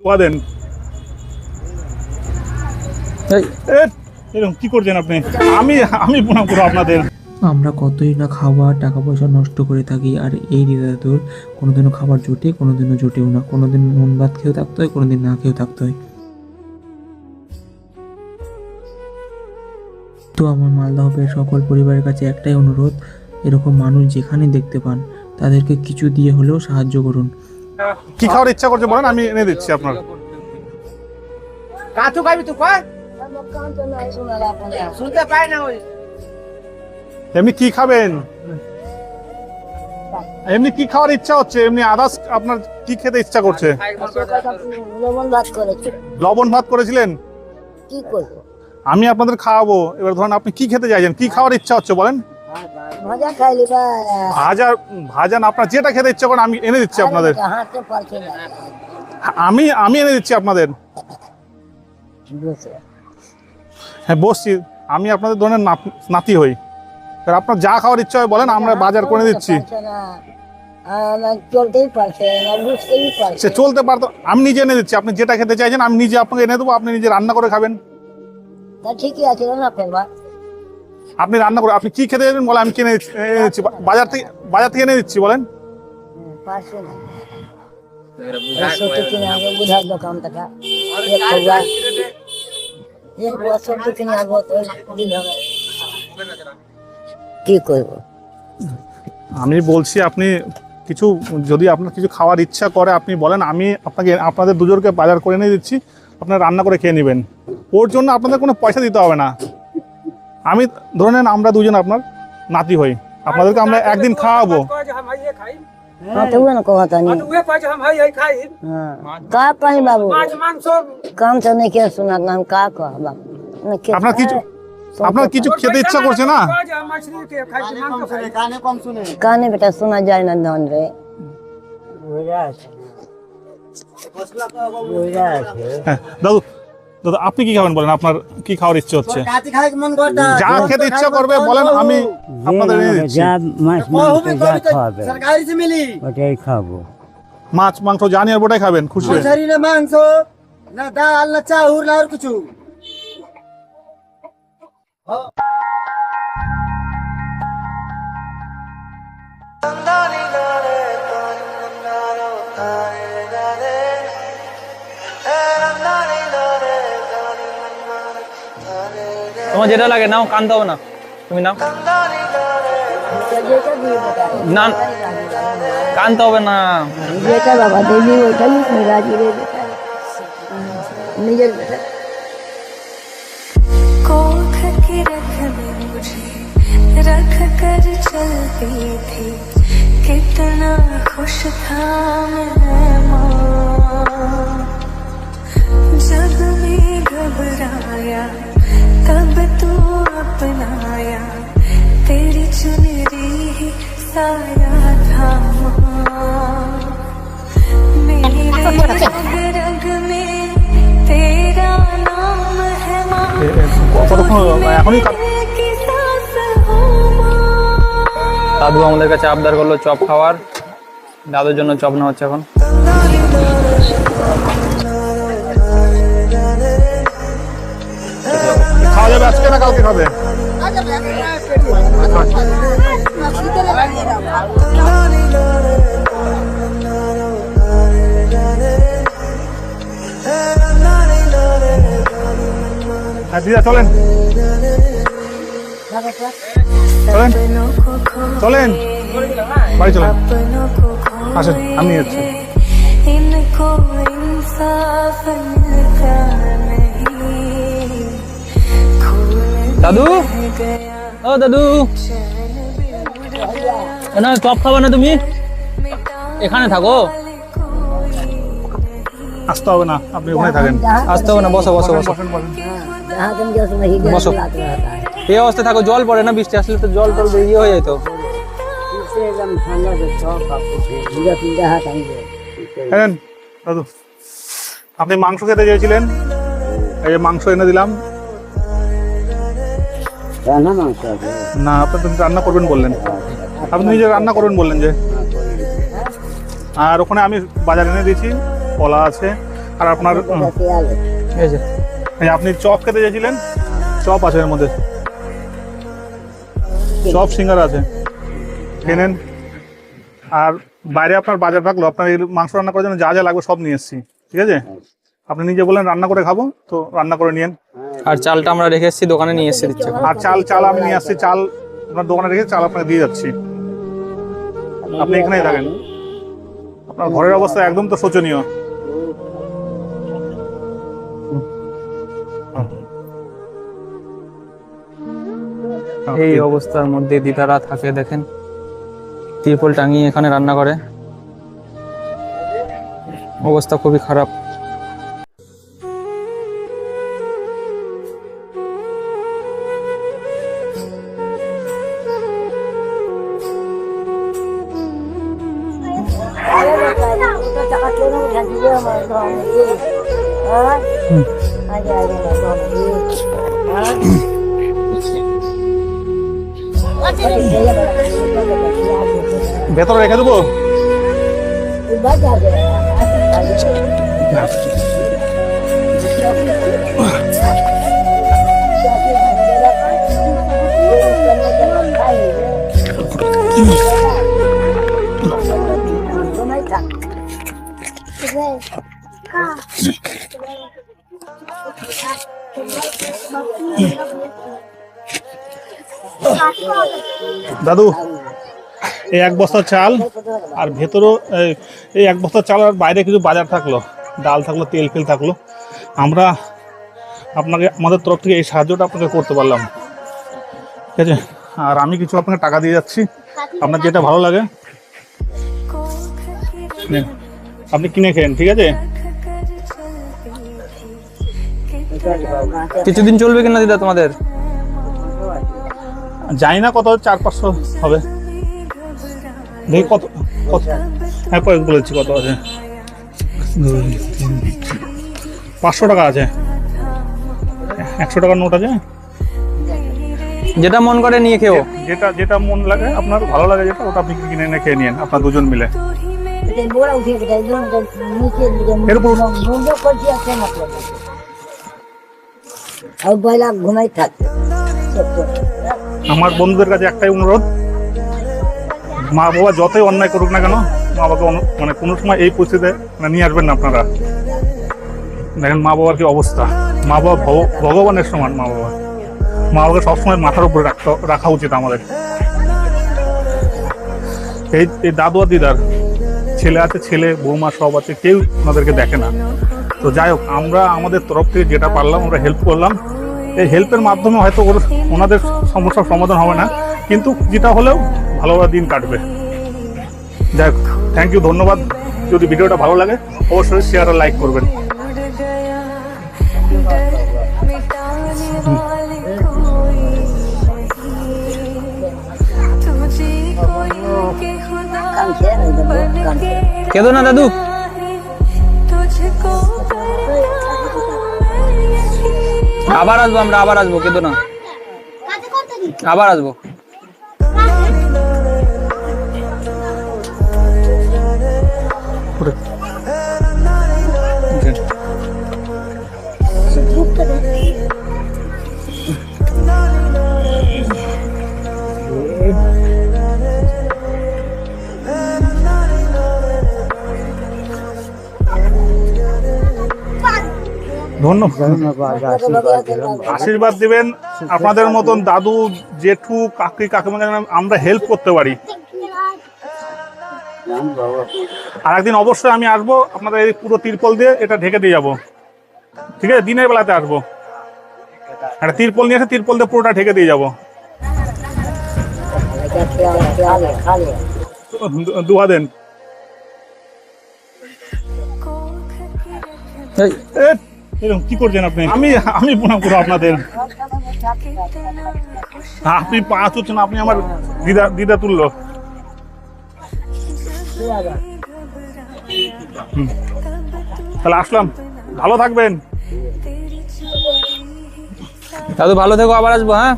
পোয়া দেন। এরকম কি করছেন আপনি? আমি প্রণাম করবো আপনাদের। আমরা কতই না খাবার টাকা পয়সা নষ্ট করে থাকি, আর এই দাদুর কোনোদিনও খাবার জোটে, কোনোদিনও জোটেও না। কোনোদিন নুন ভাত খেয়েও থাকতে হয়, কোনোদিন না খেয়েও থাকতে হয়। তো আমার মালদা হপের সকল পরিবারের কাছে একটাই অনুরোধ, এরকম মানুষ যেখানে দেখতে পান তাদেরকে কিছু দিয়ে হলেও সাহায্য করুন। কি খাওয়ার ইচ্ছা করছে বলেন, আমি এনে দিচ্ছি আপনার। কাঁচু খাবি তুই কয়? শুনতে পাই না ওই। এমনি কি খাবেন? এমনি কি খাওয়ার ইচ্ছা হচ্ছে? এমনি আদার্স আপনার কি খেতে ইচ্ছা করছে? লবণ ভাত করেছিলেন? কি করবো? আমি আপনাদের খাওয়াবো। এবার ধরেন আপনি কি খেতে চাইছেন, কি খাওয়ার ইচ্ছা হচ্ছে বলেন? ভাজা খাইলি বা ভাজা না, আপনার যেটা খেতে ইচ্ছা করেন আমি এনে দিচ্ছি আপনাদের। হাতে পারছি না। আমি এনে দিচ্ছি আপনাদের। হ্যাঁ বসছি, আমি আপনাদের ধরনের নাতি হই। আপনার যা খাওয়ার ইচ্ছা হয় বলেন, আমরা বাজার করে দিচ্ছি। চলতেই পারছে না, বুঝতেই পারছে। সে চলতে পারতো, আমি নিজে এনে দিচ্ছি। আপনি যেটা খেতে চাইছেন আমি নিজে আপনাকে এনে দেবো, আপনি নিজে রান্না করে খাবেন। তা ঠিকই আছে না ফেলবা। আপনি রান্না করে, আপনি কি খেতে চাইছেন বলে আমি কিনে দিচ্ছি। বাজার থেকে এনে দিচ্ছি বলেন। পারছে না। সত্যি কিনে আগে বুঝার দোকান থেকে এক বছর তো কিনে আসবো, তো দিন হবে। কি করবো? আমি বলছি আপনি কিছু, যদি আপনার কিছু খাওয়ার ইচ্ছা করে আপনি বলেন, আমি আপনাদের দুজনকে বাজার করে এনে দিচ্ছি, আপনারা রান্না করে খেয়ে নেবেন। ওর জন্য আপনাদের কোনো পয়সা দিতে হবে না। আমি ধরে নেন আমরা দুজন আপনার নাতি হই, আপনাদেরকে আমরা একদিন খাওয়াবো। काम तो नहीं किया सुना नाम का बाबू আপনার কিছু খেতে ইচ্ছা করছে না? काने बेटा सुना जाए ना नॉन रे। দাদু দাদু আপনি কি খাবেন বলেন, আপনার কি খাওয়ার ইচ্ছে হচ্ছে? যা খেতে ইচ্ছা করবে বলেন, আমি আপনাদের এনে দিচ্ছি। মাছ মাংস যা নিয়ে ওটাই খাবেন খুশি হয়ে। মাংস না ডাল না চাউর না আর কিছু। তোমার যেটা লাগে নাও, কানতে হবে না, তুমি নাও। না কানতে হবে না। बेटा बाबा देवी बेटा मेरा जी रे बेटा निजर बेटा कोख के रख में मुझे रख कर चलती थी, कितना खुश था मैं माँ। जब मैं घबराया तब तू अपनाया, तेरी चुनरी ही साया था मेरे रग रग में तेरा नाम है माँ। এখনই की सास हो माँ। দাদু আমাদের কাছে আবদার করলো চপ খাওয়ার, দাদুর জন্য চপ নেওয়া হচ্ছে এখন। খাওয়া যাবে আজকে না কালকে খাবে? হ্যাঁ দিদা চলেন চলেন চলেন বাড়ি চলেন, আসেন আমি যাচ্ছি। इनको इंसाफ मिलता नहीं, দাদু ও দাদু, না চপ খাবা না তুমি? এখানে থাকো, আসতে হবে না, আপনি ওখানে থাকেন। আসতে হবে না, বসো বসো বসো বসেন বসেন। जहाँ तुम जो सुना ही বসো। रहता है এই অবস্থা থাকো, জল পড়ে না, বৃষ্টি আসলে তো জল টল বেরিয়ে হয়ে যেত। इससे एकदम ठंडा से चौक आपको पूरा पिंडा हाथ आएंगे। হ্যাঁ দাদু, আপনি মাংস খেতে চেয়েছিলেন, এই যে মাংস এনে দিলাম। राना मांगता है না আপনি তো রান্না করবেন বললেন, আপনি নিজে রান্না করবেন বললেন যে। আর ওখানে আমি বাজার এনে দিয়েছি, কলা আছে, আর আপনার এই যে এই আপনি চপ খেতে চেয়েছিলেন, চপ আছে এর মধ্যে, চপ সিঙ্গারা আছে, খেয়ে নেন। আর বাইরে আপনার বাজার থাকলো, আপনার এই মাংস রান্না করার জন্য যা যা লাগবে সব নিয়ে এসেছি, ঠিক আছে? আপনি নিজে বললেন রান্না করে খাবো, তো রান্না করে নিয়েন। আর চালটা আমরা রেখে এসেছি দোকানে, নিয়ে এসে দিচ্ছি এখন। আর চাল আমি নিয়ে আসছি, চাল আপনার দোকানে রেখে চাল আপনাকে দিয়ে যাচ্ছি, আপনি এখানেই থাকেন। আপনার ঘরের অবস্থা একদম তো শোচনীয়। এই অবস্থার মধ্যে দিদারা থাকে দেখেন, তিরপল টাঙিয়ে এখানে রান্না করে, অবস্থা খুবই খারাপ। ভেতরে রেখে দেবো। দাদু, এই এক বস্তা চাল আর ভেতরও এই এক বস্তা চাল, আর বাইরে কিছু বাজার থাকলো, ডাল থাকলো, তেল ফেল থাকলো, আমরা আমাদের তরফ থেকে এই সাহায্যটা আপনাকে করতে পারলাম, ঠিক আছে? আর আমি কিছু আপনাকে টাকা দিয়ে যাচ্ছি, আপনার যেটা ভালো লাগে নেন, আপনি কিনে খেন, ঠিক আছে? কিছুদিন চলবে কিনা দিদা তোমাদের? জানি না কত, 400-500 হবে, দেখি কত কত। হ্যাঁ পরে বলেছি কত আছে, 500 টাকা আছে, 100 টাকার নোট আছে। যেটা মন করে নিয়ে খেও। যেটা মন লাগে, আপনার ভালো লাগে যেটা, ওটা আপনি কিনে এনে খেয়ে নিন, আপনার দুজন মিলে। ঘুমাই থাকবে। আমার বন্ধুদের কাছে একটাই অনুরোধ, মা বাবা যতই অন্যায় করুক না কেন, মা বাবাকে মানে কোনো সময় এই পরিস্থিতিতে নিয়ে আসবেন না আপনারা। দেখেন মা বাবার কি অবস্থা, মা বাবা ভগবানের সমান, মা বাবাকে সবসময় মাথার উপরে রাখা উচিত আমাদের। এই দাদু আর দিদার ছেলে আছে, ছেলে বৌমা সব আছে, কেউ ওনাদেরকে দেখে না। তো যাই হোক, আমরা আমাদের তরফ থেকে যেটা পারলাম আমরা হেল্প করলাম। এই হেল্পের মাধ্যমে হয়তো ওনাদের সমস্যার সমাধান হবে না, কিন্তু যেটা হলেও ভালোভাবে দিন কাটবে। যাই হোক, থ্যাংক ইউ, ধন্যবাদ। যদি ভিডিওটা ভালো লাগে অবশ্যই শেয়ার আর লাইক করবেন। কেঁদো না দাদু। আবার আসবো আমরা, আবার আসবো, কেঁদো না, আবার আসবো। ধন্যবাদ, আশীর্বাদ দিবেন। আপনাদের মতন দাদু, জেঠু, কাকিমা আমরা হেল্প করতে পারি। আর একদিন অবশ্যই আমি আসবো, আপনাদের এই পুরো তিরপল দিয়ে এটা ঢেকে দিয়ে যাবো, ঠিক আছে? দিনের বেলাতে আসবো, একটা তিরপল নিয়ে এসে তিরপল দিয়ে পুরোটা ঢেকে দিয়ে যাবো। দুয়া দেন। এরকম কি করছেন আপনি? আমি প্রণাম করবো আপনাদের। আপনি পা চুচ্ছেন, আপনি আমার দিদা তুললো। তাহলে আসলাম, ভালো থাকবেন দাদু, ভালো থেকো, আবার আসবো। হ্যাঁ।